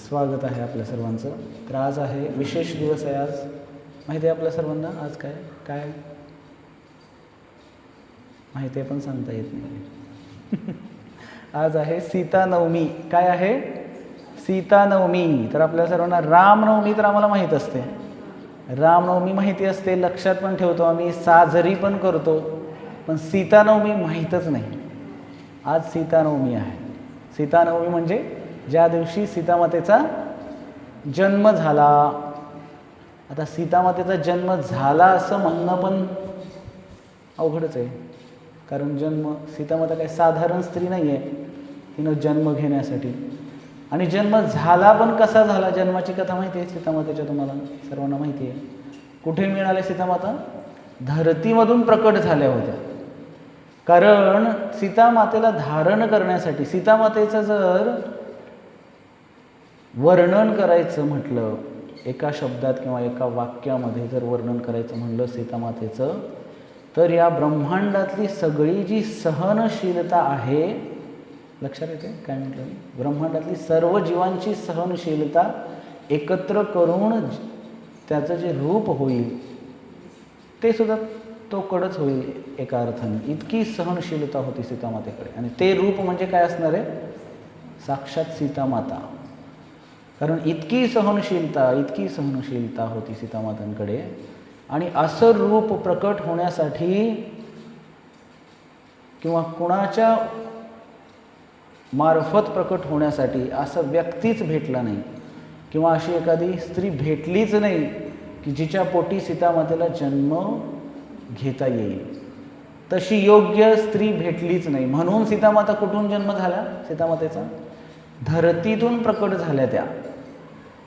स्वागत आहे आपल्या सर्वांचं. तर आज आहे विशेष दिवस आहे. आज माहिती आहे आपल्या सर्वांना आज काय काय माहिती आहे पण सांगता येत नाही. आज आहे सीतानवमी. काय आहे? सीतानवमी. तर आपल्या सर्वांना रामनवमी तर आम्हाला माहीत असते, रामनवमी माहिती असते, लक्षात पण ठेवतो आम्ही, साजरी पण करतो, पण सीतानवमी माहीतच नाही. आज सीतानवमी आहे. सीतानवमी म्हणजे ज्या दिवशी सीतामातेचा जन्म झाला. आता सीतामातेचा जन्म झाला असं म्हणणं पण अवघडच आहे, कारण सीतामाता काही साधारण स्त्री नाही आहे. तिनं जन्म घेण्यासाठी आणि जन्म झाला पण कसा झाला, जन्माची कथा माहिती आहे सीतामातेच्या, तुम्हाला सर्वांना माहिती आहे. कुठे मिळाल्या सीतामाता? धरतीमधून प्रकट झाल्या होत्या. कारण सीतामातेला धारण करण्यासाठी, सीतामातेचं जर वर्णन करायचं म्हटलं, एका शब्दात किंवा एका वाक्यामध्ये जर वर्णन करायचं म्हणलं सीतामातेचं, तर या ब्रह्मांडातली सगळी जी सहनशीलता आहे, लक्षात येते काय म्हटलं मी? ब्रह्मांडातली सर्व जीवांची सहनशीलता एकत्र करून त्याचं जे रूप होईल ते सुद्धा तो कडच होईल एका अर्थाने. इतकी सहनशीलता होती सीतामातेकडे, आणि ते रूप म्हणजे काय असणार आहे? साक्षात सीतामाता. कारण इतकी सहनशीलता होती सीतामातांकडे, आणि असं रूप प्रकट होण्यासाठी किंवा कुणाच्या मार्फत प्रकट होण्यासाठी असं व्यक्तीच भेटला नाही, किंवा अशी एखादी स्त्री भेटलीच नाही की जिच्या पोटी सीतामातेला जन्म घेता येईल. तशी योग्य स्त्री भेटलीच नाही. म्हणून सीतामाता कुठून जन्म झाला सीतामातेचा? धरतीतून प्रकट झाल्या त्या.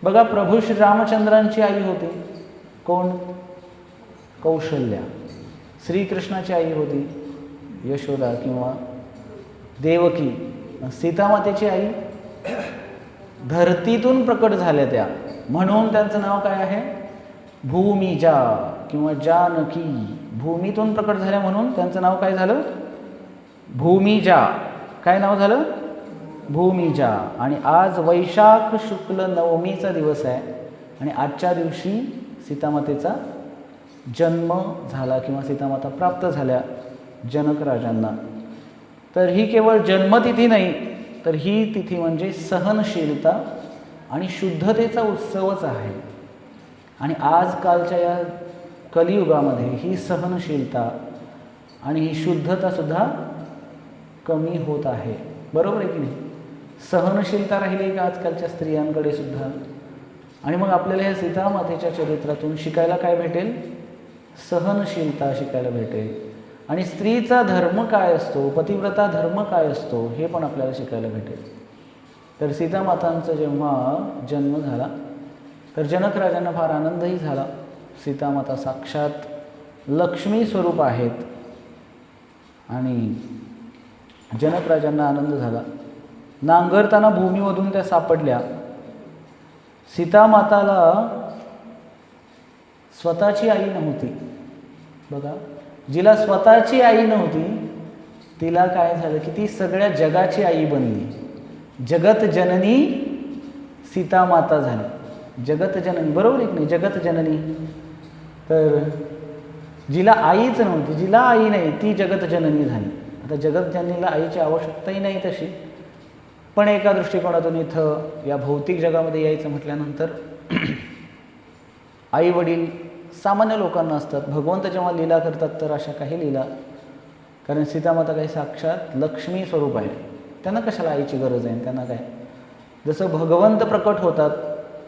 बघा, प्रभू श्री रामचंद्रांची आई होती कोण? कौशल्या. श्रीकृष्णाची आई होती यशोदा किंवा देवकी. सीतामातेची आई धरतीतून प्रकट झाल्या त्या, म्हणून त्यांचं नाव काय आहे? भूमिजा किंवा जानकी. भूमीतून प्रकट झाल्या म्हणून त्यांचं नाव काय झालं? भूमिजा. काय नाव झालं? भूमिजा. आणि आज वैशाख शुक्ल नवमीचा दिवस आहे, आणि आजच्या दिवशी सीतामातेचा जन्म झाला किंवा सीतामाता प्राप्त झाल्या जनक राजांना. तर ही केवळ जन्मतिथी नाही, तर ही तिथी म्हणजे सहनशीलता आणि शुद्धतेचा उत्सवच आहे. आणि आजकालच्या या कलियुगामध्ये ही सहनशीलता आणि ही शुद्धतासुद्धा कमी होत आहे. बरोबर आहे की नाही? सहनशीलता राहिली का आजकालच्या स्त्रियांकडे सुद्धा? आणि मग आपल्याला ह्या सीतामातेच्या चरित्रातून शिकायला काय भेटेल? सहनशीलता शिकायला भेटेल. आणि स्त्रीचा धर्म काय असतो, पतिव्रता धर्म काय असतो, हे पण आपल्याला शिकायला भेटेल. तर सीतामातांचा जेव्हा जन्म झाला तर जनक राजांना फार आनंदही झाला. सीतामाता साक्षात लक्ष्मी स्वरूप आहेत, आणि जनक राजांना आनंद झाला. नांगरताना भूमीमधून त्या सापडल्या. सीतामाताला स्वतःची आई नव्हती. बघा, जिला स्वतःची आई नव्हती तिला काय झालं की ती सगळ्या जगाची आई बनली. जगत जननी सीतामाता झाली. जगत जननी, बरोबर आहे की नाही? जगत जननी. तर जिला आईच नव्हती, जिला आई नाही, ती जगत जननी झाली. आता जगत जननीला आईची आवश्यकताही नाही तशी, पण एका दृष्टिकोनातून इथं या भौतिक जगामध्ये यायचं म्हटल्यानंतर आई वडील सामान्य लोकांना असतात. भगवंत जेव्हा लीला करतात तर अशा काही लीला, कारण सीतामाता काही साक्षात लक्ष्मी स्वरूप आहे, त्यांना कशाला आईची गरज आहे? त्यांना काय, जसं भगवंत प्रकट होतात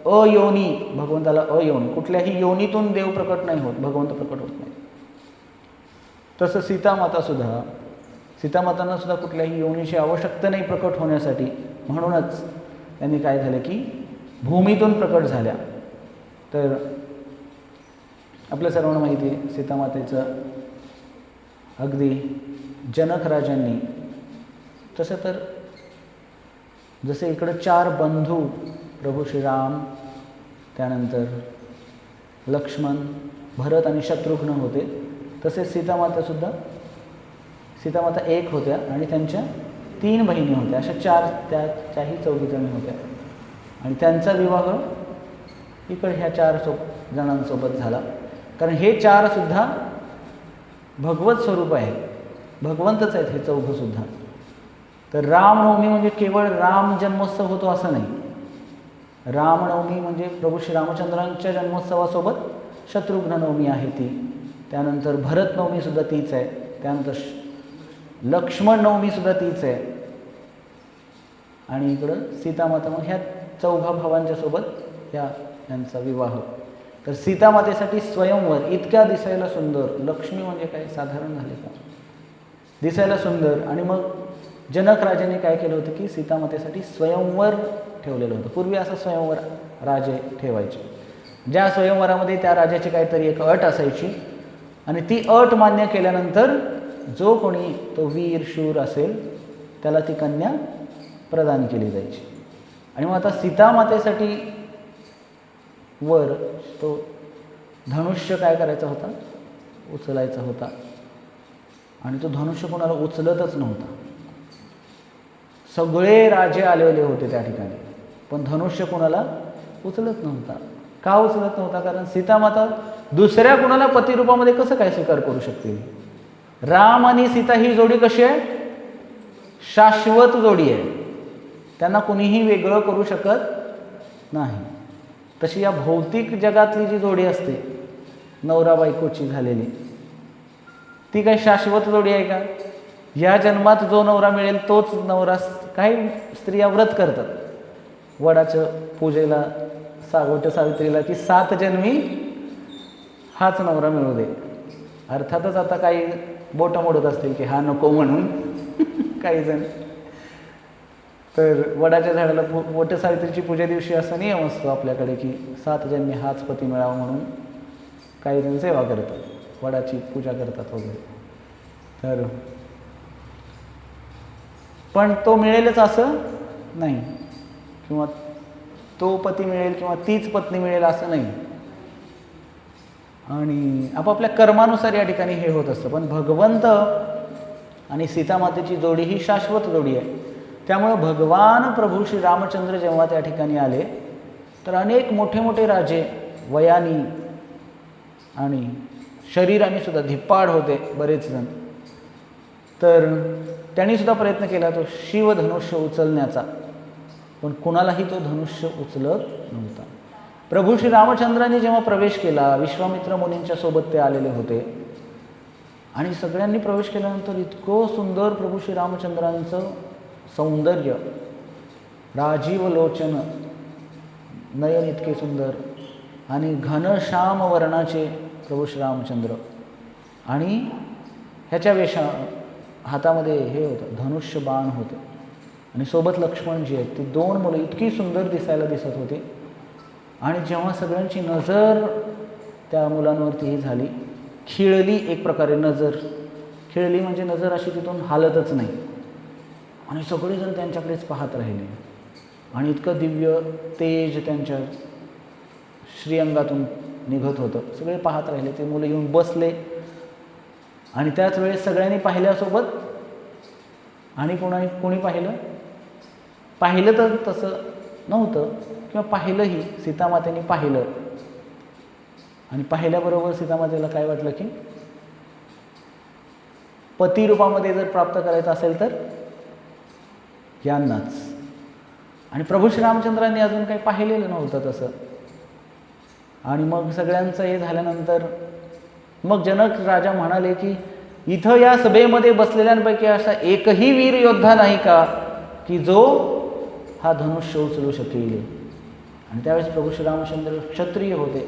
अयोनी, भगवंताला अयोनी, कुठल्याही योनीतून देव प्रकट नाही होत, भगवंत प्रकट होत नाही. तसं सीतामातांना सुद्धा कुठल्याही योनीची आवश्यकता नाही प्रकट होण्यासाठी. म्हणूनच त्यांनी काय झालं की भूमीतून प्रकट झाल्या. तर आपल्या सर्वांना माहिती आहे सीतामातेचं अगदी जनक राजांनी, तसं तर जसे इकडं 4 बंधू प्रभू श्रीराम, त्यानंतर लक्ष्मण, भरत आणि शत्रुघ्न होते, तसेच सीतामाता एक होत्या आणि त्यांच्या 3 बहिणी होत्या. अशा 4 त्याही 4 जणी होत्या. आणि त्यांचा विवाह इकडे ह्या 4 जणांसोबत झाला. कारण हे 4 सुद्धा भगवत स्वरूप आहे, भगवंतच आहेत हे 4 सुद्धा. तर रामनवमी म्हणजे केवळ राम जन्मोत्सव होतो असं नाही. रामनवमी म्हणजे प्रभू श्रीरामचंद्रांच्या जन्मोत्सवासोबत शत्रुघ्न नवमी आहे ती. त्यानंतर भरत नवमीसुद्धा तीच आहे. त्यानंतर लक्ष्मण नवमीसुद्धा तीच आहे. आणि इकडं सीतामाता, मग ह्या 4 भावांच्या सोबत यांचा विवाह. तर सीतामातेसाठी स्वयंवर इतक्या दिसायला सुंदर, लक्ष्मी म्हणजे काय साधारण झाले का, दिसायला सुंदर. आणि मग जनक राजाने काय केलं होतं की सीतामातेसाठी स्वयंवर ठेवलेलं होतं. पूर्वी असं स्वयंवर राजे ठेवायचे, ज्या स्वयंवरामध्ये त्या राजाची काहीतरी एक अट असायची आणि ती अट मान्य केल्यानंतर जो कोणी तो वीर शूर असेल त्याला ती कन्या प्रदान केली जायची. आणि मग आता सीतामातेसाठी वर तो धनुष्य काय करायचा होता, उचलायचा होता. आणि तो धनुष्य कोणाला उचलतच नव्हता. सगळे राजे आलेले होते त्या ठिकाणी, पण धनुष्य कोणाला उचलत नव्हता. का उचलत नव्हता? कारण सीतामाता दुसऱ्या कुणाला पतिरूपामध्ये कसं काय स्वीकार करू शकतील? राम आणि सीता ही जोडी कशी आहे? शाश्वत जोडी आहे, त्यांना कुणीही वेगळं करू शकत नाही. तशी या भौतिक जगातली जी जोडी असते नवरा बायकोची झालेली, ती काही शाश्वत जोडी आहे का? या जन्मात जो नवरा मिळेल तोच नवरा. काही स्त्रिया व्रत करतात वडाच्या पूजेला, सागोट्य सावित्रीला, की 7 जन्मी हाच नवरा मिळू दे. अर्थातच आता काही बोटं मोडत असतील की हा नको म्हणून काही जण. तर वडाच्या झाडाला वट सावित्रीची पूजे दिवशी असा नियम असतो आपल्याकडे की 7 जन्मी हाच पती मिळावा म्हणून काही जण सेवा करतात, वडाची पूजा करतात वगैरे. तर पण तो मिळेलच असं नाही, किंवा तो पती मिळेल किंवा तीच पत्नी मिळेल असं नाही. आणि आपापल्या कर्मानुसार या ठिकाणी हे होत असतं. पण भगवंत आणि सीतामातेची जोडी ही शाश्वत जोडी आहे. त्यामुळे भगवान प्रभू श्री रामचंद्र जेव्हा त्या ठिकाणी आले तर अनेक मोठे मोठे राजे वयानी आणि शरीराने सुद्धा धिप्पाड होते बरेच जण. तर त्यांनी सुद्धा प्रयत्न केला तो शिवधनुष्य उचलण्याचा, पण कुणालाही तो धनुष्य उचलत नव्हता. प्रभू श्री रामचंद्रांनी जेव्हा प्रवेश केला, विश्वामित्र मुनींच्या सोबत ते आलेले होते आणि सगळ्यांनी प्रवेश केल्यानंतर इतकं सुंदर प्रभू श्री रामचंद्रांचं सौंदर्य, राजीव लोचन, नयन इतके सुंदर आणि घनश्याम वर्णाचे प्रभू श्री रामचंद्र. आणि ह्याच्या हातामध्ये हे होतं धनुष्य बाण होतं आणि सोबत लक्ष्मणजी आहेत. ती 2 मुलं इतकी सुंदर दिसायला दिसत होती. आणि जेव्हा सगळ्यांची नजर त्या मुलांवरती ही झाली, खिळली एक प्रकारे नजर, खिळली म्हणजे नजर अशी तिथून हालतच नाही आणि सगळेजण त्यांच्याकडेच पाहत राहिले. आणि इतकं दिव्य तेज त्यांच्या श्रीअंगातून निघत होतं, सगळे पाहत राहिले. ते मुलं येऊन बसले आणि त्याच वेळेस सगळ्यांनी पाहिल्यासोबत आणि कोणी पाहिलं तर तसं नव्हतं, किंवा पाहिलंही, सीतामातेने पाहिलं. आणि पाहिल्याबरोबर सीतामातेला काय वाटलं की पती रूपामध्ये जर प्राप्त करायचं असेल तर यांनाच. आणि प्रभू श्रीरामचंद्रांनी अजून काही पाहिलेलं नव्हतं तसं. आणि मग सगळ्यांचं हे झाल्यानंतर मग जनक राजा म्हणाले की इथं या सभेमध्ये बसलेल्यांपैकी असा एकही वीर योद्धा नाही का की जो हा धनुष्य उचलू शकेल. आणि त्यावेळेस प्रभू श्रीरामचंद्र क्षत्रिय होते.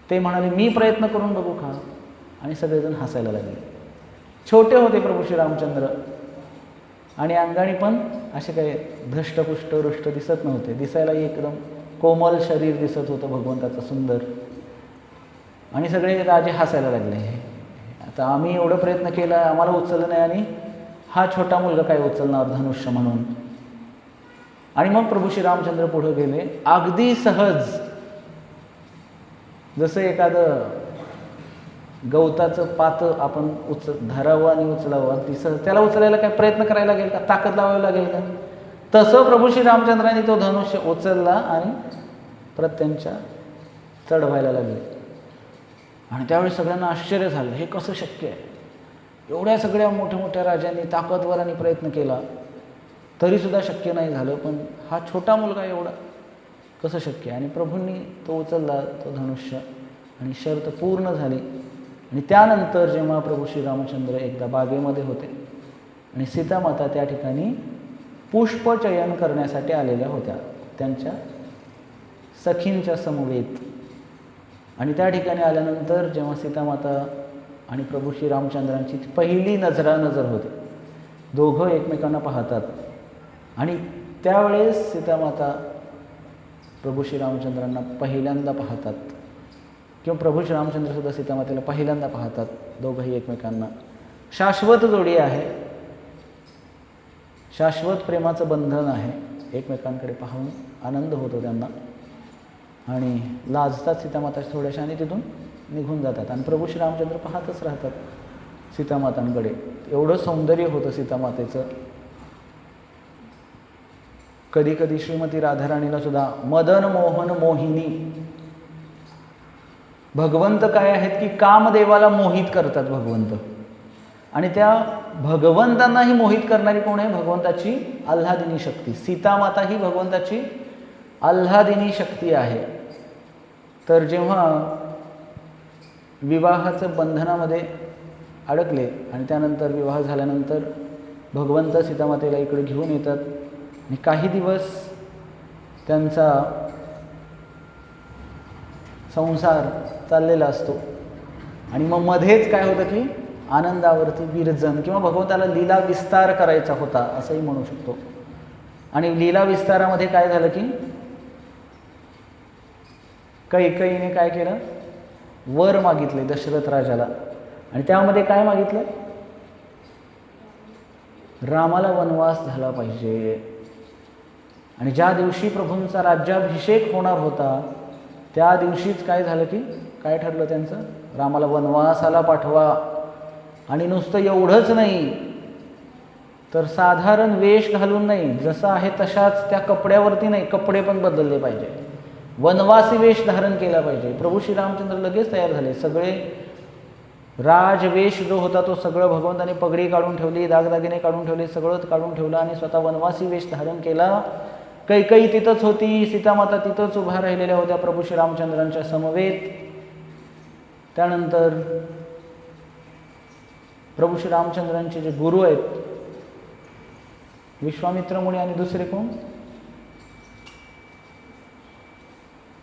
ते म्हणाले मी प्रयत्न करून बघू का. आणि सगळेजण हसायला लागले. छोटे होते प्रभू श्रीरामचंद्र आणि अंगाने पण असे काही धष्टपुष्ट रुष्ट दिसत नव्हते. दिसायला एकदम कोमल शरीर दिसत होतं भगवंताचं सुंदर. आणि सगळे राजे हसायला लागले. आता आम्ही एवढं प्रयत्न केला, आम्हाला उचललं नाही आणि हा छोटा मुलगा काय उचलणार धनुष्य म्हणून. आणि मग प्रभू श्रीरामचंद्र पुढे गेले अगदी सहज, जसं एखादं गवताचं पातं आपण धरावं आणि उचलावं, अगदी सहज. त्याला उचलायला काय प्रयत्न करायला लागेल का, ताकद लावावी लागेल का, तसं प्रभू श्री रामचंद्रांनी तो धनुष्य उचलला आणि परत त्यांच्या चढवायला लागले. आणि त्यावेळी सगळ्यांना आश्चर्य झालं, हे कसं शक्य आहे? एवढ्या सगळ्या मोठ्या मोठ्या राजांनी ताकदवरांनी प्रयत्न केला तरीसुद्धा शक्य नाही झालं, पण हा छोटा मुलगा एवढा कसं शक्य आहे? आणि प्रभूंनी तो उचलला तो धनुष्य आणि शर्त पूर्ण झाली. आणि त्यानंतर जेव्हा प्रभू श्री रामचंद्र एकदा बागेमध्ये होते आणि सीतामाता त्या ठिकाणी पुष्पचयन करण्यासाठी आलेल्या होत्या त्यांच्या सखींच्या समवेत. आणि त्या ठिकाणी आल्यानंतर जेव्हा सीतामाता आणि प्रभू श्री रामचंद्रांची पहिली नजरानजर होते, दोघं एकमेकांना पाहतात. आणि त्यावेळेस सीतामाता प्रभू श्री रामचंद्रांना पहिल्यांदा पाहतात, किंवा प्रभू श्री रामचंद्रसुद्धा सीतामातेला पहिल्यांदा पाहतात. दोघंही एकमेकांना शाश्वत जोडी आहे, शाश्वत प्रेमाचं बंधन आहे. एकमेकांकडे पाहून आनंद होतो त्यांना. आणि लाजतात सीतामाता थोड्याशा आणि तिथून निघून जातात. आणि प्रभू श्री रामचंद्र पाहतच राहतात सीतामातांकडे. एवढं सौंदर्य होतं सीतामातेचं. कधी कधी श्रीमती राधाराणीला सुद्धा मदन मोहन मोहिनी, भगवंत काय आहेत की कामदेवाला मोहित करतात भगवंत. आणि त्या भगवंतांनाही मोहित करणारी कोण आहे? भगवंताची आल्हादिनी शक्ती. सीतामाता ही भगवंताची आल्हादिनी शक्ती आहे. तर जेव्हा विवाहाचं बंधनामध्ये अडकले आणि त्यानंतर विवाह झाल्यानंतर भगवंत सीतामातेला इकडे घेऊन येतात आणि काही दिवस त्यांचा संसार चाललेला असतो. आणि मग मध्येच काय होतं की आनंदावरती विरजन किंवा भगवंताला लीला विस्तार करायचा होता असंही म्हणू शकतो. आणि लीला विस्तारामध्ये काय झालं की कैकेयीने काय केलं? वर मागितले दशरथ राजाला. आणि त्यामध्ये काय मागितलं? रामाला वनवास झाला पाहिजे. आणि ज्या दिवशी प्रभूंचा राज्याभिषेक होणार होता त्या दिवशीच काय झालं की काय ठरलं त्यांचं? रामाला वनवासाला पाठवा. आणि नुसतं एवढंच नाही तर साधारण वेश घालून नाही, जसं आहे तशाच त्या कपड्यावरती नाही, कपडे पण बदलले पाहिजे, वनवासी वेश धारण केला पाहिजे. प्रभू श्री रामचंद्र लगेच तयार झाले. सगळे राजवेश जो होता तो सगळं भगवंताने पगडी काढून ठेवली, दागदागिने काढून ठेवले, सगळंच काढून ठेवलं आणि स्वतः वनवासी वेश धारण केला. कैकेयी तिथंच होती, सीतामाता तिथंच उभ्या राहिलेल्या होत्या प्रभू श्री रामचंद्रांच्या समवेत. त्यानंतर प्रभू श्री रामचंद्रांचे जे गुरु आहेत विश्वामित्र मुनी आणि दुसरे कोण?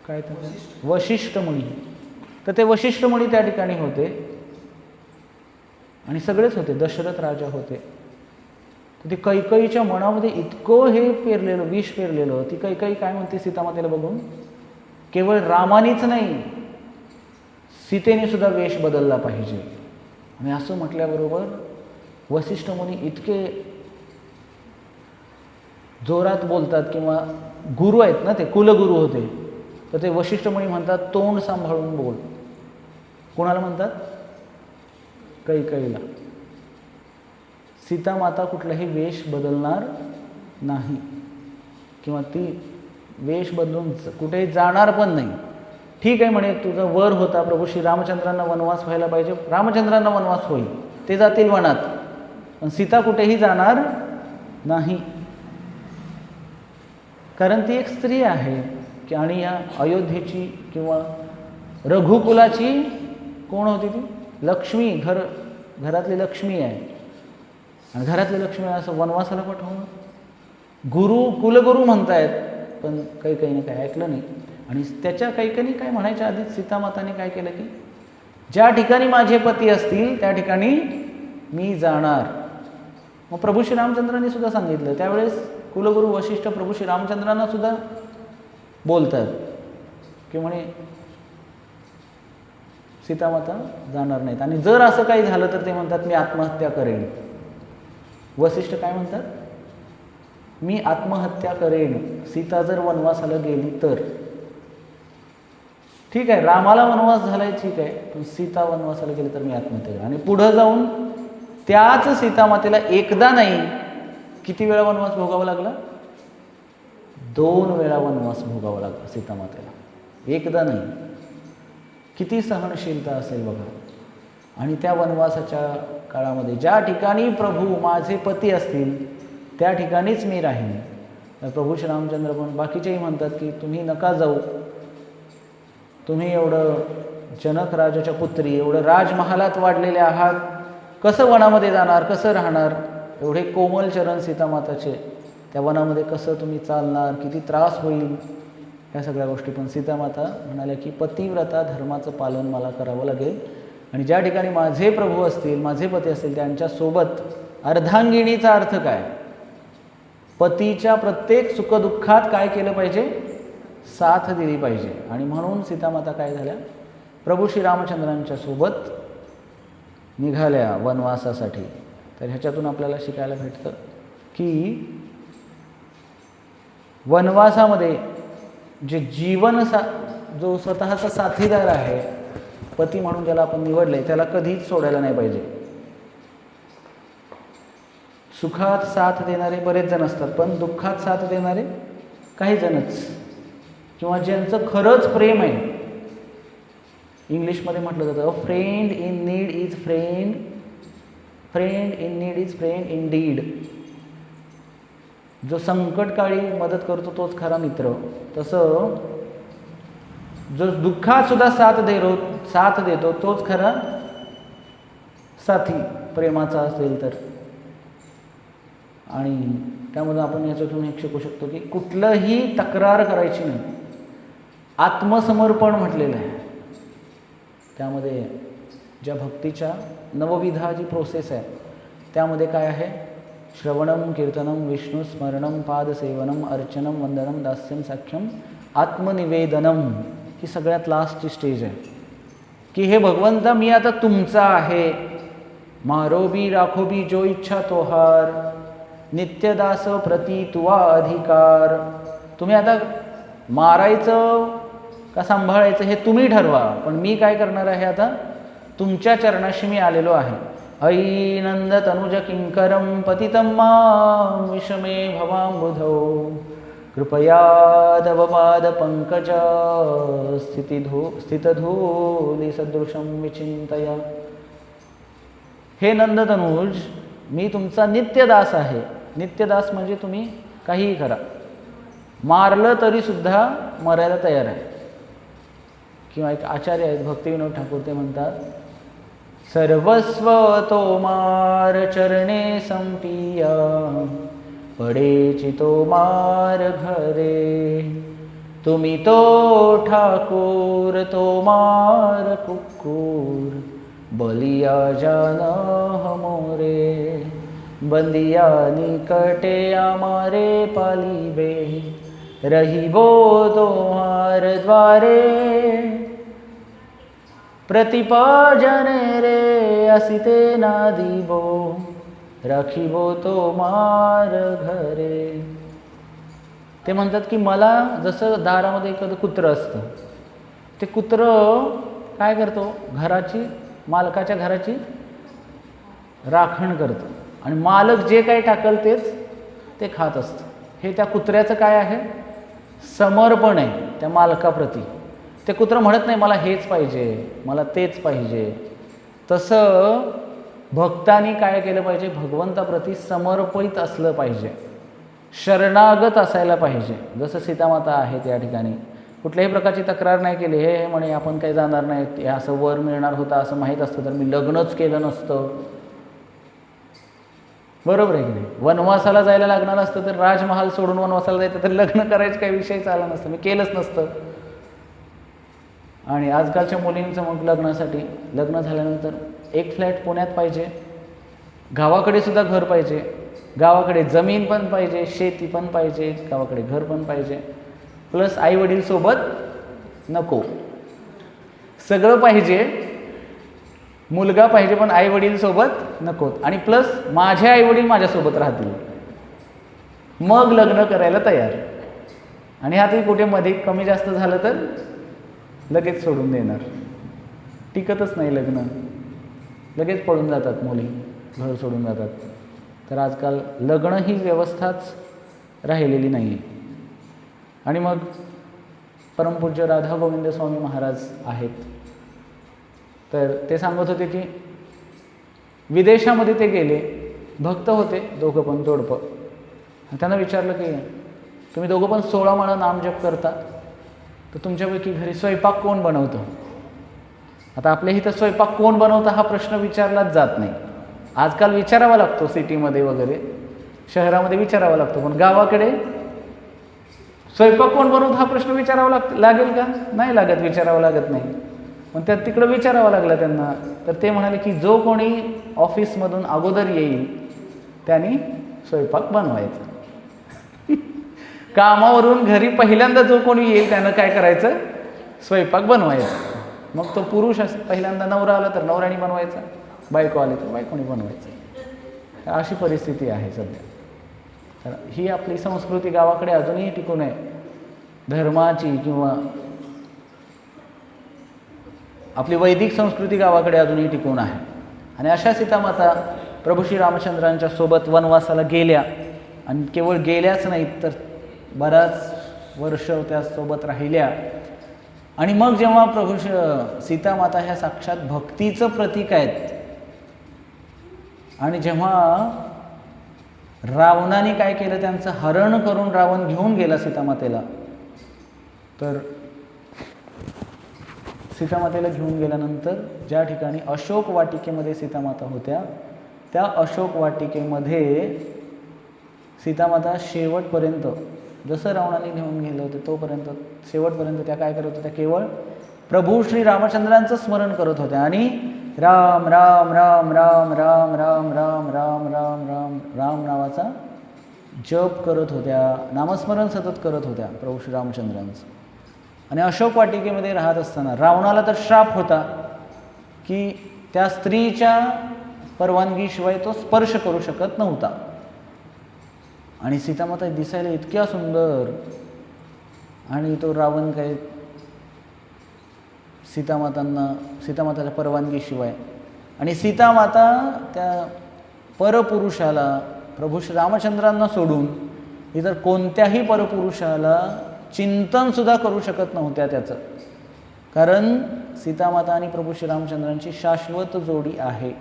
काय तर वशिष्ठ मुनी. तर ते वशिष्ठ मुनी त्या ठिकाणी होते आणि सगळेच होते, दशरथ राजा होते. तर ती कैकेयीच्या मनामध्ये इतकं हे पेरलेलं, विष पेरलेलं. ती कैकेयी काय म्हणते सीतामातेला बघून? केवळ रामानीच नाही, सीतेने सुद्धा वेश बदलला पाहिजे. आणि असं म्हटल्याबरोबर वशिष्ठ मुनी इतके जोरात बोलतात, किंवा गुरु आहेत ना, ते कुलगुरू होते. तर ते वशिष्ठ मुनी म्हणतात तोंड सांभाळून बोल. कोणाला म्हणतात? कैकेयीला. सीतामाता कुठलाही वेश बदलणार नाही, किंवा ती वेश बदलून कुठेही जाणार पण नाही. ठीक आहे म्हणे, तुझा वर होता प्रभू श्री रामचंद्रांना वनवास व्हायला पाहिजे, रामचंद्रांना वनवास होईल, ते जातील वनात, पण सीता कुठेही जाणार नाही. कारण ती एक स्त्री आहे की आणि या अयोध्येची किंवा रघुकुलाची कोण होती? ती लक्ष्मी, घरातली लक्ष्मी आहे. आणि घरातली लक्ष्मी असं वनवासाला पाठवणं, कुलगुरू म्हणतायत, पण कैकेयीने काय ऐकलं नाही. आणि त्याच्या कैकेयीने काय म्हणायच्या आधीच सीतामाताने काय केलं की ज्या ठिकाणी माझे पती असतील त्या ठिकाणी मी जाणार. मग प्रभू श्री रामचंद्रांनी सुद्धा सांगितलं. त्यावेळेस कुलगुरू वशिष्ठ प्रभू श्री रामचंद्रांना सुद्धा बोलतात की म्हणे सीतामाता जाणार नाहीत. आणि जर असं काही झालं तर ते म्हणतात मी आत्महत्या करेन. वशिष्ठ काय म्हणतात? मी आत्महत्या करेन सीता जर वनवासाला गेली तर. ठीक आहे, रामाला वनवास झालाय ठीक आहे, पण सीता वनवासाला गेली तर मी आत्महत्या करेन. आणि पुढं जाऊन त्याच सीतामातेला एकदा नाही किती वेळा वनवास भोगावा लागला? 2 वेळा वनवास भोगावा लागला सीतामातेला, एकदा नाही. किती सहनशीलता असेल बघा. आणि त्या वनवासाच्या काळामध्ये ज्या ठिकाणी प्रभू माझे पती असतील त्या ठिकाणीच मी राहीन. तर प्रभू श्रीरामचंद्र पण बाकीचेही म्हणतात की तुम्ही नका जाऊ, तुम्ही एवढं जनक राजाच्या पुत्री, एवढं राजमहालात वाढलेले आहात, कसं वनामध्ये जाणार, कसं राहणार, एवढे कोमल चरण सीतामाताचे, त्या वनामध्ये कसं तुम्ही चालणार, किती त्रास होईल, ह्या सगळ्या गोष्टी. पण सीतामाता म्हणाल्या की पतिव्रता धर्माचं पालन मला करावं लागेल. आणि ज्या ठिकाणी माझे प्रभू असतील, माझे पती असतील, त्यांच्यासोबत अर्धांगिणीचा अर्थ काय, पतीच्या प्रत्येक सुखदुःखात काय केलं पाहिजे, साथ दिली पाहिजे. आणि म्हणून सीतामाता काय झाल्या, प्रभू श्रीरामचंद्रांच्या सोबत निघाल्या वनवासासाठी. तर ह्याच्यातून आपल्याला शिकायला भेटतं की वनवासामध्ये जे जो स्वतःचा साथीदार आहे, पती म्हणून ज्याला आपण निवडले, त्याला कधीच सोडायला नाही पाहिजे. सुखात साथ देणारे बरेच जण असतात, पण दुःखात साथ देणारे काही जणच, किंवा ज्यांचं खरंच प्रेम आहे. इंग्लिशमध्ये म्हटलं जातं, अ friend in need is friend in need is friend in deed. जो संकटकाळी मदत करतो तोच खरा मित्र. तसं जो दुःखात सुद्धा साथ देतो तोच खरा साथी प्रेमाचा असेल तर. आणि त्यामुळे आपण याच्यातून एक शिकू शकतो की कुठलंही तक्रार करायची नाही. आत्मसमर्पण म्हटलेलं आहे. त्यामध्ये ज्या भक्तीच्या नवविधा जी प्रोसेस आहे त्यामध्ये काय आहे, श्रवणम कीर्तनम विष्णू स्मरणम पादसेवनम अर्चनम वंदनम दास्यम साख्यम आत्मनिवेदनम. ही सगळ्यात लास्टची स्टेज आहे की हे भगवंता मी आता तुमचा आहे, मारोबी राखोबी जो इच्छा तोहार, नित्यदास प्रती तुवा अधिकार. तुम्ही आता मारायचं का सांभाळायचं हे तुम्ही ठरवा, पण मी काय करणार आहे, आता तुमच्या चरणाशी मी आलेलो आहे. ऐ नंद तनुज किंकरम पतितं मां विषमे भवाम्बुधौ कृपया तव पाद पंकज स्थितधूली सदृशं विचिंतया. हे नंदतनुज, मी तुमचा नित्यदास आहे. नित्यदास म्हणजे तुम्ही काहीही करा, मारलं तरी सुद्धा मरायला तयार आहे. किंवा एक आचार्य आहेत भक्तिविनोद ठाकूर, ते म्हणतात, सर्वस्व तोमार चरणे संपिया पडेची तोमार घरे. तुम्ही तो ठाकूर तोमार कुक्कूर बलिया जान हमोरे. बंदिया निकटे आमारे पालिबे रहिबो तोहार द्वारे. प्रतिपाजने रे असिते ना दिबो राखिबो तो मार घरे. ते म्हणतात की मला जसं दारामध्ये एखादं कुत्रं असतं, ते कुत्रं काय करतो, मालकाच्या घराची राखण करतं आणि मालक जे काही टाकल तेच ते खात असतं. हे त्या कुत्र्याचं काय आहे, समर्पण आहे त्या मालकाप्रती. ते कुत्रं म्हणत नाही मला हेच पाहिजे, मला तेच पाहिजे. तसं भक्तांनी काय केलं पाहिजे, भगवंताप्रती समर्पित असलं पाहिजे, शरणागत असायला पाहिजे. जसं सीतामाता आहेत या ठिकाणी कुठल्याही प्रकारची तक्रार नाही केली. हे म्हणे आपण काही जाणार नाहीत, हे असं वर मिळणार होतं असं माहीत असतं तर मी लग्नच केलं नसतं. बरोबर आहे की नाही. वनवासाला जायला लागणार असतं तर राजमहाल सोडून वनवासाला जायचं तर लग्न करायचं काही विषयच आला नसतं, मी केलंच नसतं. आणि आजकालच्या मुलींचं मग लग्न झाल्यानंतर एक फ्लॅट पुण्यात पाहिजे, गावाकडे सुद्धा घर पाहिजे, गावाकडे जमीन पण पाहिजे, शेती पण पाहिजे, गावाकडे घर पण पाहिजे, प्लस आईवडील सोबत नको, सगळं पाहिजे. मुलगा पाहिजे पण आईवडील सोबत नकोत, आणि प्लस माझे आईवडील माझ्यासोबत राहतील, मग लग्न करायला तयार. आणि ह्यातही कुठे मध्ये कमी जास्त झालं तर लगेच सोडून देणार, टिकतच नाही लग्न, लगेच पळून जातात मुली, घर सोडून जातात. तर आजकाल लग्न ही व्यवस्थाच राहिलेली नाही आहे. आणि मग परमपूज्य राधा गोविंद स्वामी महाराज आहेत, तर ते सांगत होते की विदेशामध्ये ते गेले, भक्त होते दोघं पण जोडपं. त्यांना विचारलं की तुम्ही दोघं पण 16 माळा नामजप करता, तर तुमच्यापैकी घरी स्वयंपाक कोण बनवतं? आता आपल्या इथं स्वयंपाक कोण बनवतं हा प्रश्न विचारलाच जात नाही. आजकाल विचारावा लागतो, सिटीमध्ये वगैरे शहरामध्ये विचारावा लागतो, पण गावाकडे स्वयंपाक कोण बनवतं हा प्रश्न विचारावा लागेल का? नाही लागत, विचारावा लागत नाही. पण त्यात तिकडं विचारावा लागला त्यांना, तर ते म्हणाले की जो कोणी ऑफिसमधून अगोदर येईल त्यांनी स्वयंपाक बनवायचा. कामावरून घरी पहिल्यांदा जो कोणी येईल त्यानं काय करायचं? स्वयंपाक बनवायचा. मग तो पुरुष पहिल्यांदा नवरा आला तर नवऱ्याने बनवायचा, बायको आली तर बायकोनी बनवायचं. अशी परिस्थिती आहे सध्या. तर ही आपली संस्कृती गावाकडे अजूनही टिकून आहे, धर्माची किंवा आपली वैदिक संस्कृती गावाकडे अजूनही टिकून आहे. आणि अशा सीतामाता प्रभू श्री रामचंद्रांच्या सोबत वनवासाला गेल्या, आणि केवळ गेल्याच नाहीत तर बराच वर्ष त्यासोबत राहिल्या. आणि मग जेव्हा प्रभू सीतामाता ह्या साक्षात भक्तीचं प्रतीक आहेत, आणि जेव्हा रावणाने काय केलं, त्यांचं हरण करून रावण घेऊन गेला सीतामातेला, तर सीतामातेला घेऊन गेल्यानंतर ज्या ठिकाणी अशोक वाटिकेमध्ये सीतामाता होत्या, त्या अशोक वाटिकेमध्ये सीतामाता शेवटपर्यंत, जसं रावणाने घेऊन गेलं होतं तोपर्यंत शेवटपर्यंत त्या काय करत होत्या? केवळ प्रभू श्री रामचंद्रांचं स्मरण करत होत्या आणि राम राम राम राम राम राम राम राम राम राम राम नावाचा जप करत होत्या, नामस्मरण सतत करत होत्या प्रभू श्री रामचंद्रांचं. आणि अशोक वाटिकेमध्ये राहत असताना रावणाला तर श्राप होता की त्या स्त्रीच्या परवानगीशिवाय तो स्पर्श करू शकत नव्हता. आणि सीतामाता दिसायला इतक्या सुंदर, आणि तो रावण काय सीतामाताच्या परवानगीशिवाय, आणि सीतामाता त्या परपुरुषाला प्रभू श्री रामचंद्रांना सोडून इतर कोणत्याही परपुरुषाला चिंतनसुद्धा करू शकत नव्हत्या त्याचं, कारण सीतामाता आणि प्रभू श्री रामचंद्रांची शाश्वत जोडी आहे.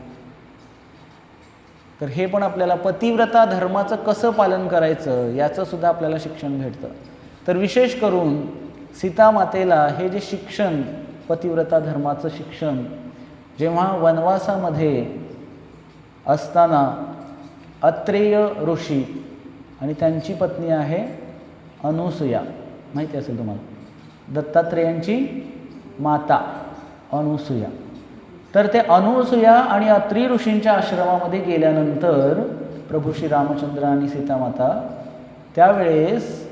तर हे पण आपल्याला पतिव्रता धर्माचं कसं पालन करायचं याचं सुद्धा आपल्याला शिक्षण भेटतं. तर विशेष करून सीतामातेला हे जे शिक्षण, पतिव्रता धर्माचं शिक्षण, जेव्हा वनवासामध्ये असताना अत्रेय ऋषी आणि त्यांची पत्नी आहे अनुसूया, माहिती असेल तुम्हाला, दत्तात्रेयांची माता अनुसूया. तर ते अनुसूया आणि अत्री ऋषींच्या आश्रमामध्ये गेल्यानंतर प्रभू श्री रामचंद्र आणि सीतामाता त्यावेळेस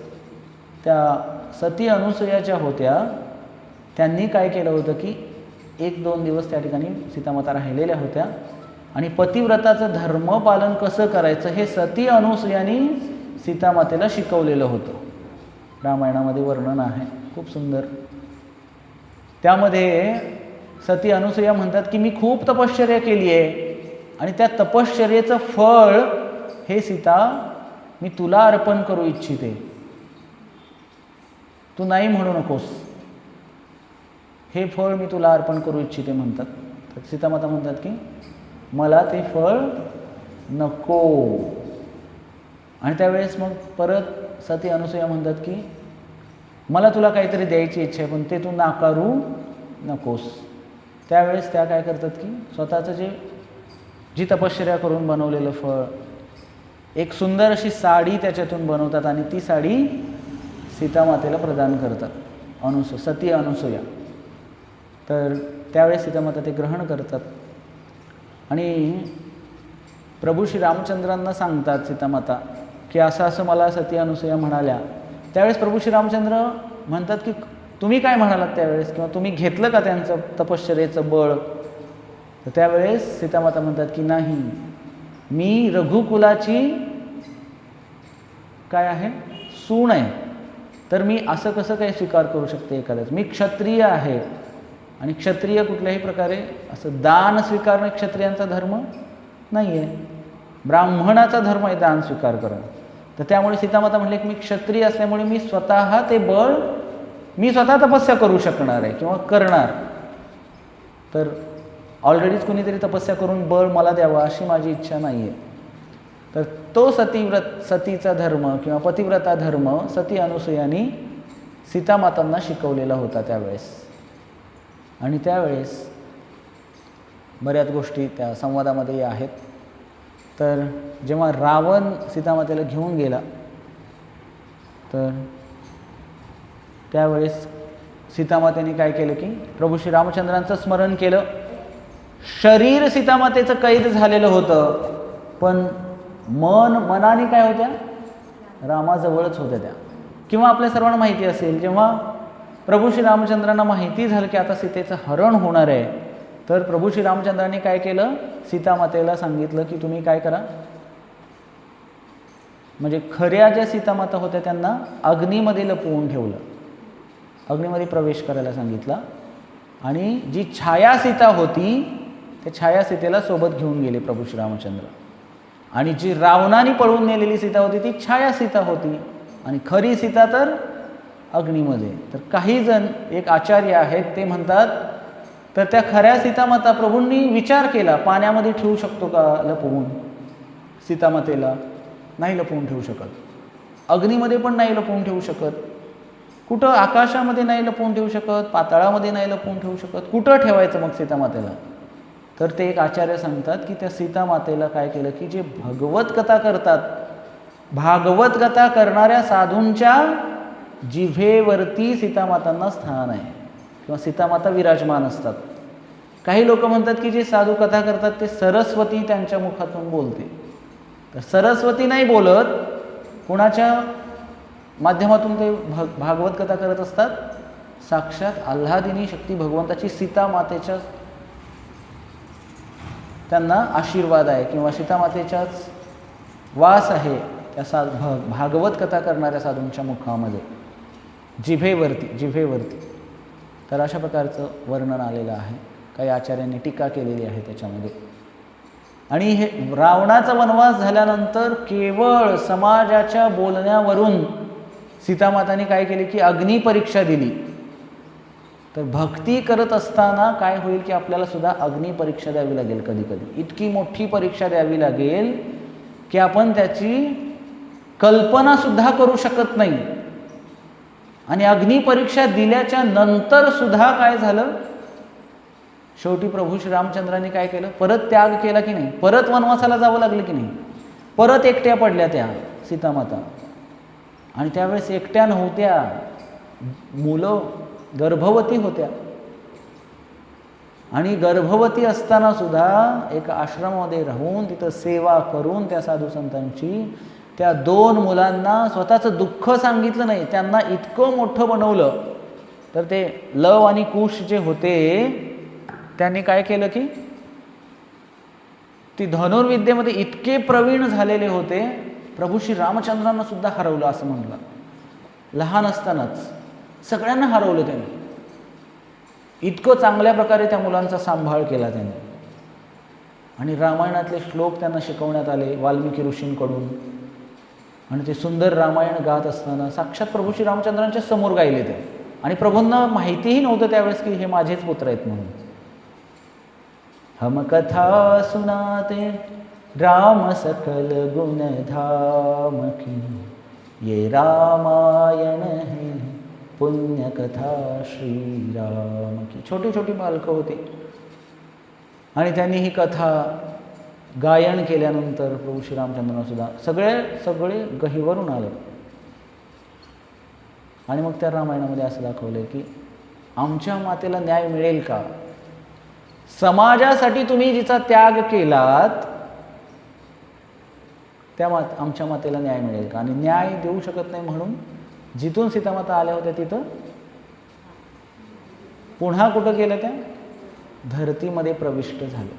त्या सती अनुसूया ज्या होत्या त्यांनी काय केलं होतं की 1-2 दिवस त्या ठिकाणी सीतामाता राहिलेल्या होत्या, आणि पतिव्रताचं धर्मपालन कसं करायचं हे सती अनुसूयांनी सीतामातेला शिकवलेलं होतं. रामायणामध्ये वर्णन आहे खूप सुंदर. त्यामध्ये सती अनुसूया म्हणतात की मी खूप तपश्चर्या केली आहे, आणि त्या तपश्चर्येचं फळ हे सीता मी तुला अर्पण करू इच्छिते, तू नाही म्हणू नकोस, हे फळ मी तुला अर्पण करू इच्छिते म्हणतात. तर सीतामाता म्हणतात की मला ते फळ नको. आणि त्यावेळेस मग परत सती अनुसूया म्हणतात की मला तुला काहीतरी द्यायची इच्छा आहे, पण ते तू नाकारू नकोस. त्यावेळेस त्या काय करतात की स्वतःचं जी तपश्चर्या करून बनवलेलं फळ, एक सुंदर अशी साडी त्याच्यातून बनवतात आणि ती साडी सीतामातेला प्रदान करतात सती अनुसूया. तर त्यावेळेस सीतामाता ते ग्रहण करतात आणि प्रभू श्री रामचंद्रांना सांगतात सीतामाता की असं असं मला सती अनुसूया म्हणाल्या. त्यावेळेस प्रभू श्री रामचंद्र म्हणतात की तुम्ही काय म्हणालात त्यावेळेस, किंवा तुम्ही घेतलं का त्यांचं तपश्चर्येचं बळ? तर त्यावेळेस सीतामाता म्हणतात की नाही, मी रघुकुलाची काय आहे, सून आहे, तर मी असं कसं काही स्वीकार करू शकते एखाद्याच. मी क्षत्रिय आहे, आणि क्षत्रिय कुठल्याही प्रकारे असं दान स्वीकारणं क्षत्रियांचा धर्म नाही आहे. ब्राह्मणाचा धर्म आहे दान स्वीकार करणं. तर त्यामुळे सीतामाता म्हटले की मी क्षत्रिय असल्यामुळे मी स्वतः ते बळ मी स्वतः तपस्या करू शकणार आहे किंवा करणार. तर ऑलरेडीच कोणीतरी तपस्या करून बळ मला द्यावं अशी माझी इच्छा नाही आहे. तर तो सतीचा धर्म किंवा पतिव्रता धर्म सती अनुसूयांनी सीतामातांना शिकवलेला होता त्यावेळेस. आणि त्यावेळेस बऱ्याच गोष्टी त्या संवादामध्ये आहेत. तर जेव्हा रावण सीतामातेला घेऊन गेला तर त्यावेळेस सीतामातेने काय केलं की प्रभू श्रीरामचंद्रांचं स्मरण केलं. शरीर सीतामातेचं कैद झालेलं होतं, पण मनाने काय होत्या, रामाजवळच होत्या त्या. किंवा आपल्या सर्वांना माहिती असेल, जेव्हा प्रभू श्रीरामचंद्रांना माहिती झालं की आता सीतेचं हरण होणार आहे, तर प्रभू श्रीरामचंद्रांनी काय केलं, सीतामातेला सांगितलं की तुम्ही काय करा, म्हणजे खऱ्या ज्या सीतामाता होत्या त्यांना अग्नीमध्ये लपवून ठेवलं, अग्नीमध्ये प्रवेश करायला सांगितला. आणि जी छाया सीता होती त्या छाया सीतेला सोबत घेऊन गेले प्रभू श्रीरामचंद्र. आणि जी रावणाने पळवून नेलेली सीता होती ती छाया सीता होती आणि खरी सीता तर अग्नीमध्ये. तर काही जण एक आचार्य आहेत ते म्हणतात तर त्या खऱ्या सीतामाता प्रभूंनी विचार केला, पाण्यामध्ये ठेवू शकतो का लपवून सीतामातेला? नाही लपवून ठेवू शकत. अग्नीमध्ये पण नाही लपवून ठेवू शकत. कुठं आकाशामध्ये नाही लपवून ठेवू शकत, पाताळामध्ये नाही लपवून ठेवू शकत. कुठं ठेवायचं मग सीतामातेला? तर ते एक आचार्य सांगतात की त्या सीतामातेला काय केलं की जे भगवत कथा करतात, भागवत कथा करणाऱ्या साधूंच्या जिभेवरती सीतामातांना स्थान आहे किंवा सीतामाता विराजमान असतात. काही लोक म्हणतात की जे साधू कथा करतात ते सरस्वती त्यांच्या मुखातून बोलते. तर सरस्वती नाही बोलत, कुणाच्या माध्यमातून ते भागवत कथा करत असतात? साक्षात आल्हादिनी शक्ती भगवंताची सीतामातेच्या त्यांना आशीर्वाद आहे किंवा सीतामातेचाच वास आहे त्या भागवत कथा करणाऱ्या साधूंच्या मुखामध्ये, जिभेवरती. तर अशा प्रकारचं वर्णन आलेलं आहे. काही आचार्यांनी टीका केलेली आहे त्याच्यामध्ये. आणि हे रावणाचा वनवास झाल्यानंतर केवळ समाजाच्या बोलण्यावरून सीतामाताने काय केले की अग्निपरीक्षा दिली. तर भक्ती करत असताना काय होईल की आपल्याला सुद्धा अग्निपरीक्षा द्यावी लागेल. कधी कधी इतकी मोठी परीक्षा द्यावी लागेल की आपण त्याची कल्पना सुद्धा करू शकत नाही. आणि अग्निपरीक्षा दिल्याच्या नंतर सुद्धा काय झालं, शेवटी प्रभू श्रीरामचंद्रांनी काय केलं, परत त्याग केला की नाही, परत वनवासाला जावं लागलं की नाही, परत एकट्या पडल्या त्या सीतामाता. आणि त्यावेळेस एकट्या नव्हत्या, मुलं गर्भवती होत्या. आणि गर्भवती असताना सुद्धा एका आश्रमामध्ये राहून तिथं सेवा करून त्या साधू संतांची त्या 2 मुलांना स्वतःचं दुःख सांगितलं नाही, त्यांना इतकं मोठं बनवलं. तर ते लव आणि कुश जे होते त्यांनी काय केलं की ती धनुर्विद्येमध्ये इतके प्रवीण झालेले होते, प्रभू श्री रामचंद्रांना सुद्धा हरवलं असं म्हणलं. लहान असतानाच सगळ्यांना हरवलं त्यांनी. इतकं चांगल्या प्रकारे त्या मुलांचा सांभाळ केला त्यांनी. आणि रामायणातले श्लोक त्यांना शिकवण्यात आले वाल्मिकी ऋषींकडून. आणि ते सुंदर रामायण गात असताना साक्षात प्रभू श्री रामचंद्रांच्या समोर गायले ते. आणि प्रभूंना माहितीही नव्हतं त्यावेळेस की हे माझेच पुत्र आहेत म्हणून. हम कथा सुनाते राम सकल गुण धाम की, ये रामायण है पुण्य कथा श्रीराम की. छोटी छोटी बालकं होती आणि त्यांनी ही कथा गायन केल्यानंतर प्रभू श्रीरामचंद्रांना सुद्धा सगळे गहिवरून आले. आणि मग त्या रामायणामध्ये असं दाखवलंय की आमच्या मातेला न्याय मिळेल का? समाजासाठी तुम्ही जिचा त्याग केलात त्या आमच्या मातेला न्याय मिळेल का? आणि न्याय देऊ शकत नाही म्हणून जिथून सीतामाता आल्या होत्या तिथं पुन्हा कुठं गेल्या, त्या धरतीमध्ये प्रविष्ट झाल्या.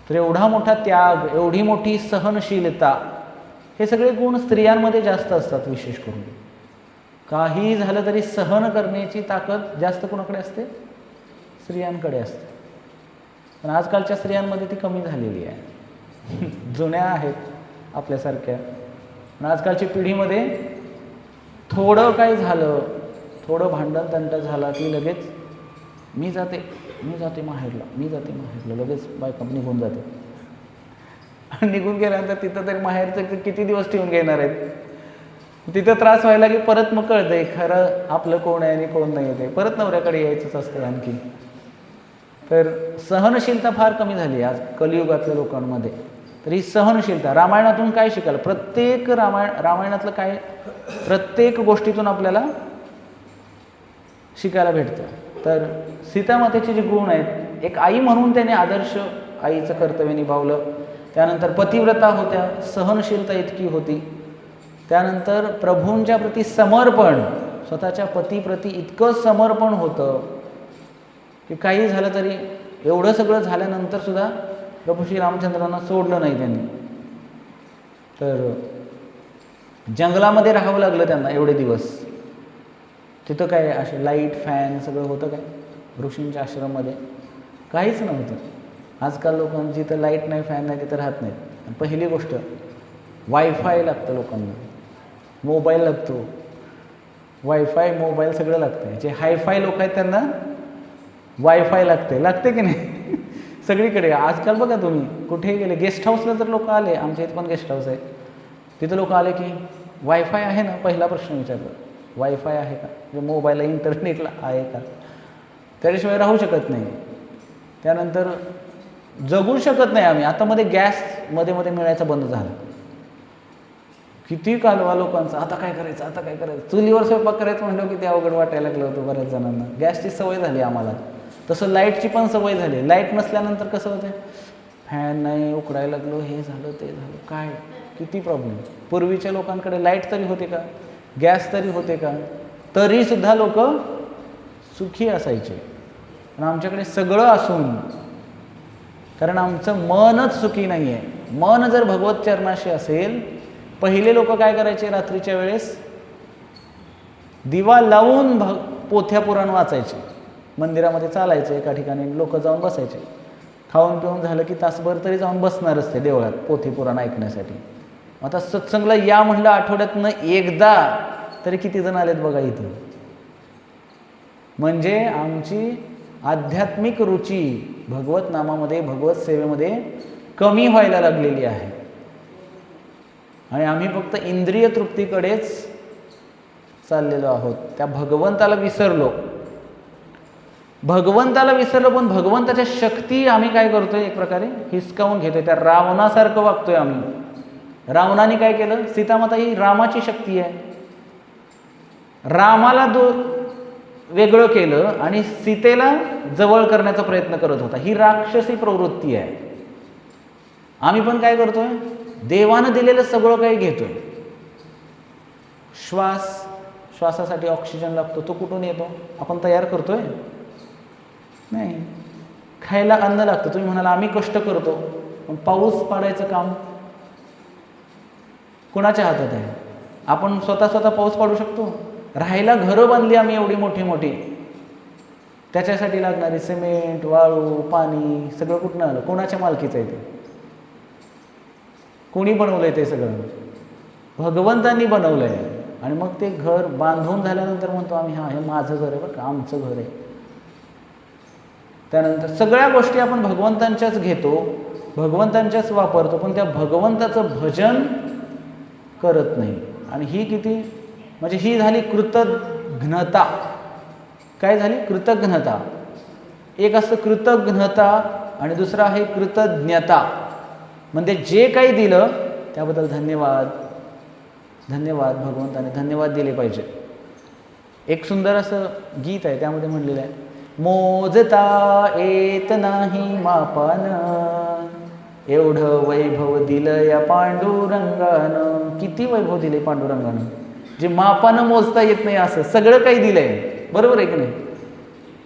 तर एवढा मोठा त्याग, एवढी मोठी सहनशीलता, हे सगळे गुण स्त्रियांमध्ये जास्त असतात. विशेष करून काही झालं तरी सहन करण्याची ताकद जास्त कोणाकडे असते? स्त्रियांकडे असते. पण आजकालच्या स्त्रियांमध्ये ती कमी झालेली आहे. जुन्या आहेत आपल्यासारख्या, पण आजकालच्या पिढीमध्ये थोडं काय झालं, थोडं भांडण तंटा झाला की लगेच मी जाते माहेरला लगेच बायका निघून जाते. आणि निघून गेल्यानंतर तिथं तरी माहेरचं किती दिवस ठेवून घेणार आहेत. तिथं त्रास व्हायला की परत मग कळतंय खरं आपलं कोण आहे आणि कोण नाही आहे, परत नवऱ्याकडे यायचंच असतं आणखी. तर सहनशीलता फार कमी झाली आज कलियुगातल्या लोकांमध्ये. तर ही सहनशीलता रामायणातून काय शिकायला, प्रत्येक रामायणातलं काय प्रत्येक गोष्टीतून आपल्याला शिकायला भेटतं. तर सीतामातेचे जे गुण आहेत, एक आई म्हणून त्याने आदर्श आईचं कर्तव्य निभावलं. त्यानंतर पतिव्रता होत्या, सहनशीलता इतकी होती. त्यानंतर प्रभूंच्या प्रती समर्पण, स्वतःच्या पतीप्रती इतकं समर्पण होतं की काही झालं तरी एवढं सगळं झाल्यानंतर सुद्धा प्रभू श्री रामचंद्रांना सोडलं नाही त्यांनी. तर जंगलामध्ये राहावं लागलं त्यांना एवढे दिवस. तिथं काय असे लाईट फॅन सगळं होतं काय ऋषींच्या आश्रममध्ये? काहीच नव्हतं. आजकाल लोकांची जिथं लाईट नाही फॅन नाही तिथं राहत नाहीत. पहिली गोष्ट वायफाय लागतं लोकांना, मोबाईल लागतो, वायफाय मोबाईल सगळं लागतं. जे हायफाय लोक आहेत त्यांना वायफाय लागते की नाही? सगळीकडे आजकाल बघा तुम्ही कुठेही गेले, गेस्ट हाऊसला जर लोक आले, आमच्या इथे पण गेस्ट हाऊस आहे, तिथं लोक आले की वायफाय आहे ना, पहिला प्रश्न विचारला वायफाय आहे का, म्हणजे मोबाईलला इंटरनेटला आहे का. त्याच्याशिवाय राहू शकत नाही. त्यानंतर जगू शकत नाही आम्ही. आता मध्ये गॅस मध्ये मिळायचा बंद झाला. किती कालवा लोकांचा, आता काय करायचं. चुलीवर स्वयंपाक करायचं म्हणलं की ते अवघड वाटायला लागलं होतं बऱ्याच जणांना. गॅसची सवय झाली आम्हाला. तसं लाईटची पण सवय झाली. लाईट नसल्यानंतर कसं होतं, फॅन नाही, उकडायला लागलो, हे झालं ते झालं, काय किती प्रॉब्लेम. पूर्वीच्या लोकांकडे लाईट तरी होते का, गॅस तरी होते का, तरीसुद्धा लोक सुखी असायचे. पण आमच्याकडे सगळं असून, कारण आमचं मनच सुखी नाही आहे. मन जर भगवत चरणाशी असेल, पहिले लोक काय करायचे, रात्रीच्या वेळेस दिवा लावून पोथ्या पुराण वाचायचे, मंदिरामध्ये चालायचे, एका ठिकाणी लोक जाऊन बसायचे. खाऊन पिऊन झालं की तासभर तरी जाऊन बसणारच ते देवळात पोथी पुराण ऐकण्यासाठी. आता सत्संगला या म्हणलं आठवड्यातनं एकदा तरी किती जण आलेत बघा इथं. म्हणजे आमची आध्यात्मिक रुची भगवत नामामध्ये, भगवत सेवेमध्ये कमी व्हायला लागलेली आहे. आणि आम्ही फक्त इंद्रिय तृप्तीकडेच चाललेलो आहोत. त्या भगवंताला विसरलो, पण भगवंताच्या शक्ती आम्ही काय करतोय, एक प्रकारे हिसकावून घेतोय. त्या रावणासारखं वागतोय आम्ही. रावणाने काय केलं, सीतामाता ही रामाची शक्ती आहे, रामाला वेगळं केलं आणि सीतेला जवळ करण्याचा प्रयत्न करत होता. ही राक्षसी प्रवृत्ती आहे. आम्ही पण काय करतोय, देवानं दिलेलं सगळं काही घेतोय. श्वासासाठी ऑक्सिजन लागतो, तो कुठून येतो, आपण तयार करतोय नाही. खायला अन्न लागतं, तुम्ही म्हणाला आम्ही कष्ट करतो, पण पाऊस पाडायचं काम कुणाच्या हातात आहे? आपण स्वतः पाऊस पाडू शकतो? राहायला घरं बांधली आम्ही एवढी मोठी, त्याच्यासाठी लागणारी सिमेंट, वाळू, पाणी सगळं कुठनं आलं, कोणाच्या मालकीचं आहे ते? कोणी बनवलंय ते सगळं? भगवंतांनी बनवलंय. आणि मग ते घर बांधून झाल्यानंतर म्हणतो आम्ही, हा हे माझं घर आहे बरं का, आमचं घर आहे. त्यानंतर सगळ्या गोष्टी आपण भगवंतांच्याच घेतो, भगवंतांच्याच वापरतो, पण त्या भगवंताचं भजन करत नाही. आणि ही किती, म्हणजे ही झाली कृतघ्नता. काय झाली? कृतघ्नता. एक असतं कृतघ्नता आणि दुसरं आहे कृतज्ञता. म्हणजे जे काही दिलं त्याबद्दल धन्यवाद भगवंताने धन्यवाद दिले पाहिजे. एक सुंदर असं गीत आहे, त्यामध्ये म्हणलेलं आहे, मोजता येत नाही मापान, एवढं वैभव दिलं या पांडुरंगानं. किती वैभव दिले पांडुरंगानं, जे मापानं मोजता येत नाही असं सगळं काही दिलंय. बरोबर आहे की नाही?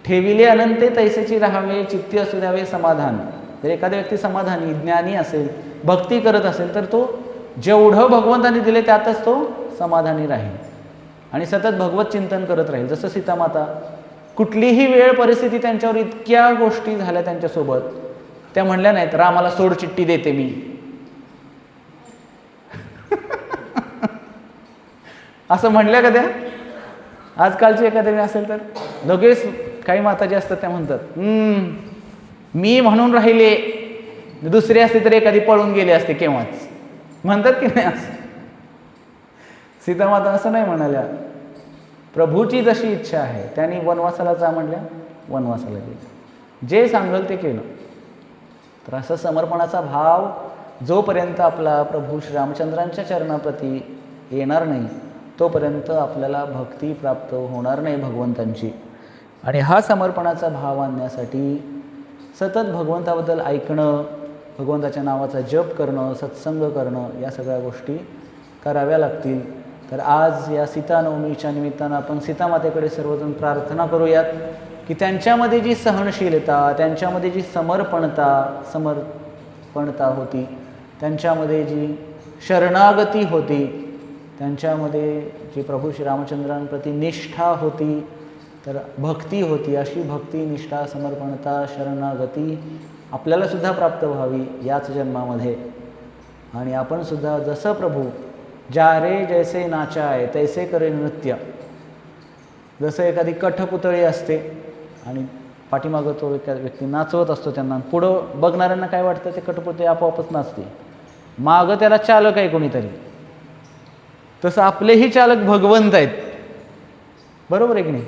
ठेविले अनंते तैसेची राहावे, चित्ती असू द्यावे समाधान. जर एखादा व्यक्ती समाधानी, ज्ञानी असेल, भक्ती करत असेल, तर तो जेवढं भगवंतांनी दिले त्यातच तो समाधानी राहील आणि सतत भगवत चिंतन करत राहील. जसं सीतामाता, कुठलीही वेळ परिस्थिती त्यांच्यावर इतक्या गोष्टी झाल्या त्यांच्यासोबत, त्या म्हणल्या नाहीत रामाला सोड चिठ्ठी देते मी. असं म्हणल्या का त्या? आजकालची एखाद्याने असेल तर लगेच काही माता जे असतात त्या म्हणतात मी म्हणून राहिले, दुसरी असते तर एखादी पळून गेली असते केव्हाच, म्हणतात की नाही? असं सीतामाता असं नाही म्हणाल्या. प्रभूची जशी इच्छा आहे त्यांनी वनवासाला जा म्हणल्या, वनवासाला गेलं, जे सांगल ते केलं. तर असं समर्पणाचा भाव जोपर्यंत आपला प्रभू श्रीरामचंद्रांच्या चरणाप्रती येणार नाही तोपर्यंत आपल्याला भक्ती प्राप्त होणार नाही भगवंतांची. आणि हा समर्पणाचा भाव आणण्यासाठी सतत भगवंताबद्दल ऐकणं, भगवंताच्या नावाचा जप करणं, सत्संग करणं, या सगळ्या गोष्टी कराव्या लागतील. तर आज या सीतानवमीच्या निमित्तानं आपण सीतामातेकडे सर्वजण प्रार्थना करूयात की त्यांच्यामध्ये जी सहनशीलता, त्यांच्यामध्ये जी समर्पणता होती, त्यांच्यामध्ये जी शरणागती होती, त्यांच्यामध्ये जी प्रभू श्रीरामचंद्रांप्रती निष्ठा होती, तर भक्ती होती, अशी भक्ती, निष्ठा, समर्पणता, शरणागती आपल्यालासुद्धा प्राप्त व्हावी याच जन्मामध्ये. आणि आपणसुद्धा जसं प्रभू जा रे जैसे नाचाय तैसे करे नृत्य, जसं एखादी कठपुतळी असते आणि पाठीमागं तो व्यक्ती नाचवत असतो त्यांना, पुढं बघणाऱ्यांना काय वाटतं, ते कठपुतळी आपोआपच नाचते, मागं त्याला चालक आहे कोणीतरी. तसं आपलेही चालक भगवंत आहेत, बरोबर आहे की नाही?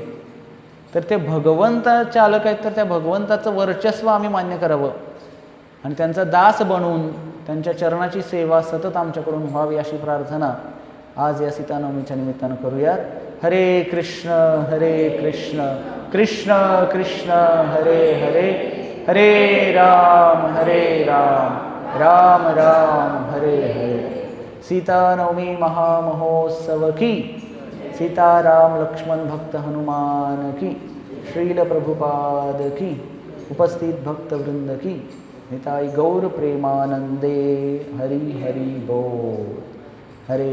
तर ते भगवंता चालक आहेत, तर त्या भगवंताचं वर्चस्व आम्ही मान्य करावं आणि त्यांचा दास बनून त्यांच्या चरणाची सेवा सतत आमच्याकडून व्हावी अशी प्रार्थना आज या सीतानवमीच्या निमित्तानं करूयात. हरे कृष्ण कृष्ण कृष्ण हरे हरे, हरे राम राम राम हरे हरे. सीतानवमी महामहोत्सव की, सीताराम लक्ष्मण भक्त हनुमान की, श्रील प्रभुपाद की, उपस्थित भक्तवृंद की, निताई गौर प्रेमानंदे. हरि हरि बोल. हरे